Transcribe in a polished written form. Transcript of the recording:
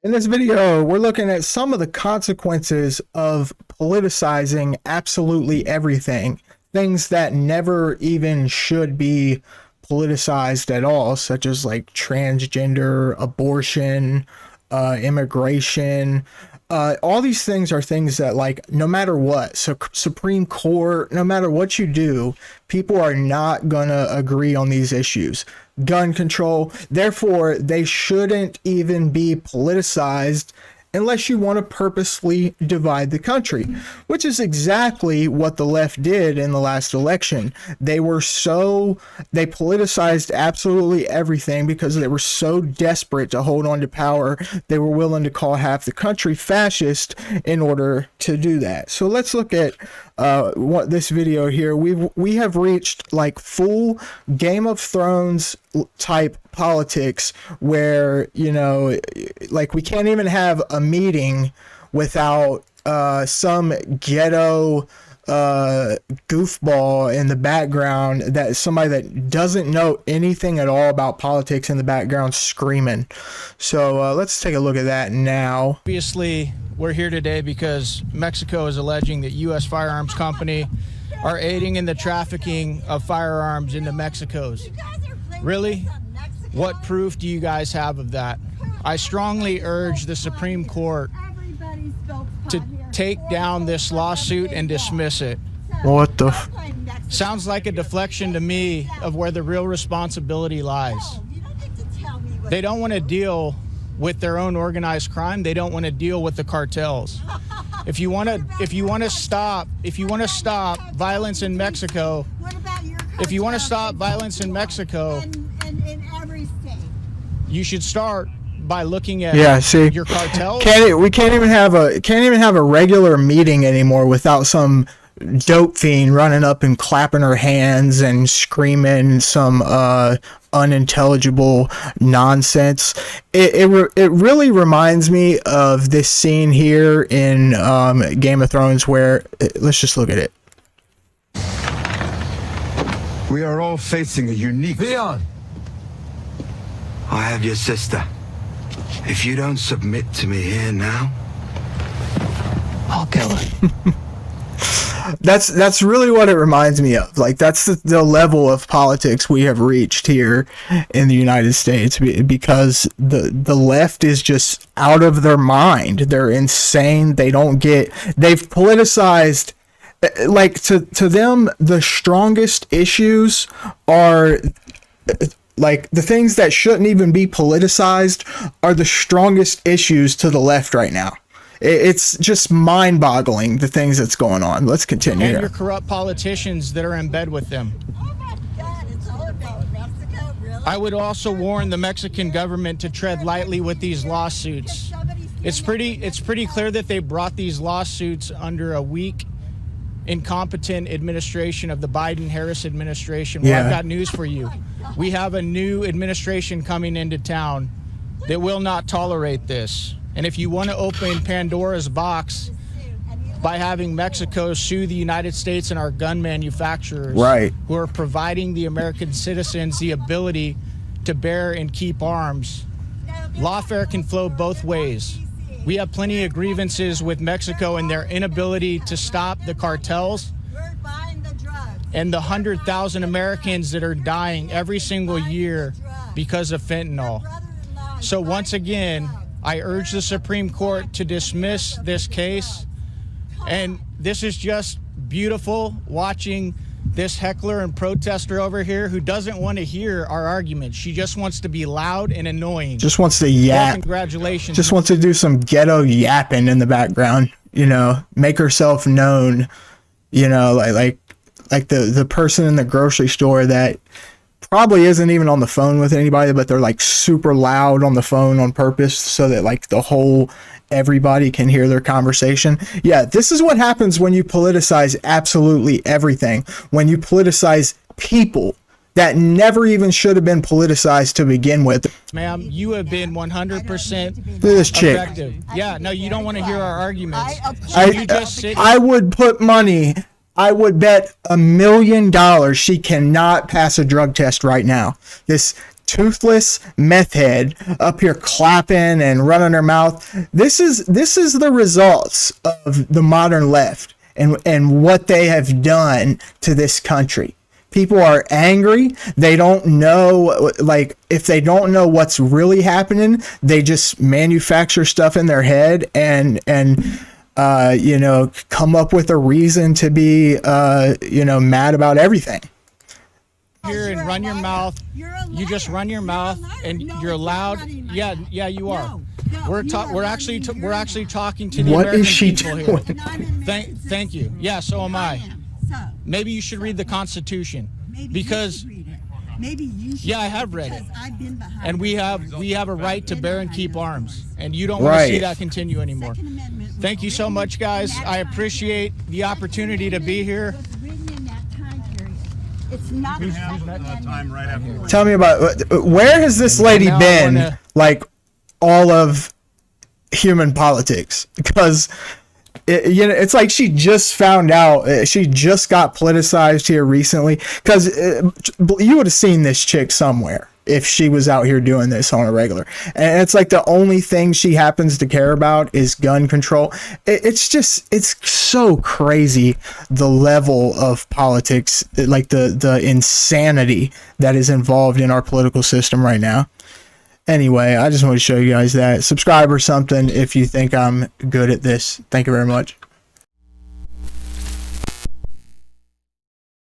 In this video, we're looking at some of the consequences of politicizing absolutely everything. Things that never even should be politicized at all, such as like transgender, abortion, immigration. All these things are things that, like, no matter what, so Supreme Court, no matter what you do, people are not gonna agree on these issues. Gun control, therefore, they shouldn't even be politicized unless you want to purposely divide the country, which is exactly what the left did in the last election. They politicized absolutely everything because they were so desperate to hold on to power, they were willing to call half the country fascist in order to do that. So let's look at what this video here. We have reached like full Game of Thrones type politics where, you know, like we can't even have a meeting without some ghetto goofball in the background, that somebody that doesn't know anything at all about politics in the background screaming. So let's take a look at that now. Obviously, we're here today because Mexico is alleging that U.S. firearms company are aiding in the trafficking of firearms into Mexico's. Really? What proof do you guys have of that? I strongly urge the Supreme Court to take down this lawsuit and dismiss it. What the Sounds like a deflection to me of where the real responsibility lies. They don't want to deal with their own organized crime. They don't want to deal with the cartels. If you want to stop violence in Mexico, in every state, you should start by looking at your cartels. We can't even have a regular meeting anymore without some dope fiend running up and clapping her hands and screaming some unintelligible nonsense. It really reminds me of this scene here in Game of Thrones where, let's just look at it. We are all facing a unique... Leon! I have your sister. If you don't submit to me here now, I'll kill her. That's really what it reminds me of. Like, that's the level of politics we have reached here in the United States, because the left is just out of their mind. They're insane. They've politicized, like, to them, the strongest issues are, like, the things that shouldn't even be politicized are the strongest issues to the left right now. It's just mind-boggling, the things that's going on. Let's continue and here. your corrupt politicians that are in bed with them. oh my God, it's all about Mexico, really? I would also warn the Mexican government to tread lightly with these lawsuits. It's pretty clear that they brought these lawsuits under a weak, incompetent administration of the Biden-Harris administration. Well, I've got news for you. We have a new administration coming into town that will not tolerate this. And if you want to open Pandora's box by having Mexico sue the United States and our gun manufacturers, who are providing the American citizens the ability to bear and keep arms, lawfare can flow both ways. We have plenty of grievances with Mexico and their inability to stop the cartels and the 100,000 Americans that are dying every single year because of fentanyl. So once again, I urge the Supreme Court to dismiss this case. And this is just beautiful watching this heckler and protester over here who doesn't want to hear our arguments. She just wants to be loud and annoying. Just wants to yap. Well, congratulations. Just wants to do some ghetto yapping in the background, you know, make herself known, you know, like the person in the grocery store that probably isn't even on the phone with anybody, but they're like super loud on the phone on purpose so that like everybody can hear their conversation. Yeah, this is what happens when you politicize absolutely everything. When you politicize people that never even should have been politicized to begin with. Ma'am, you have been 100% Look at this chick. effective. Yeah, no, you don't want to hear our arguments. I would put money, I would bet $1 million she cannot pass a drug test right now. This toothless meth head up here clapping and running her mouth. This is the results of the modern left and what they have done to this country. People are angry. They don't know, like, if they don't know what's really happening, they just manufacture stuff in their head and you know, come up with a reason to be, you know, mad about everything. Here and run your mouth. You just run your mouth, and you're allowed. Yeah, you are. We're actually talking to the What American is she people doing? here. Thank you. Yeah, so am I. Maybe you should read the Constitution, because maybe you should. Yeah, I have read it. I've been behind and we have a right to bear and keep arms, and you don't want to Right. see that continue anymore. Thank you so much, guys. I appreciate the opportunity to be here. It's not a time right after. Tell me about, where has this lady Now I been wanna- like all of human politics? Because you know, it's like she just found out, she just got politicized here recently, because you would have seen this chick somewhere if she was out here doing this on a regular. And it's like the only thing she happens to care about is gun control. It's just, it's so crazy, the level of politics, like the insanity that is involved in our political system right now. Anyway, I just want to show you guys that. Subscribe or something if you think I'm good at this. Thank you very much.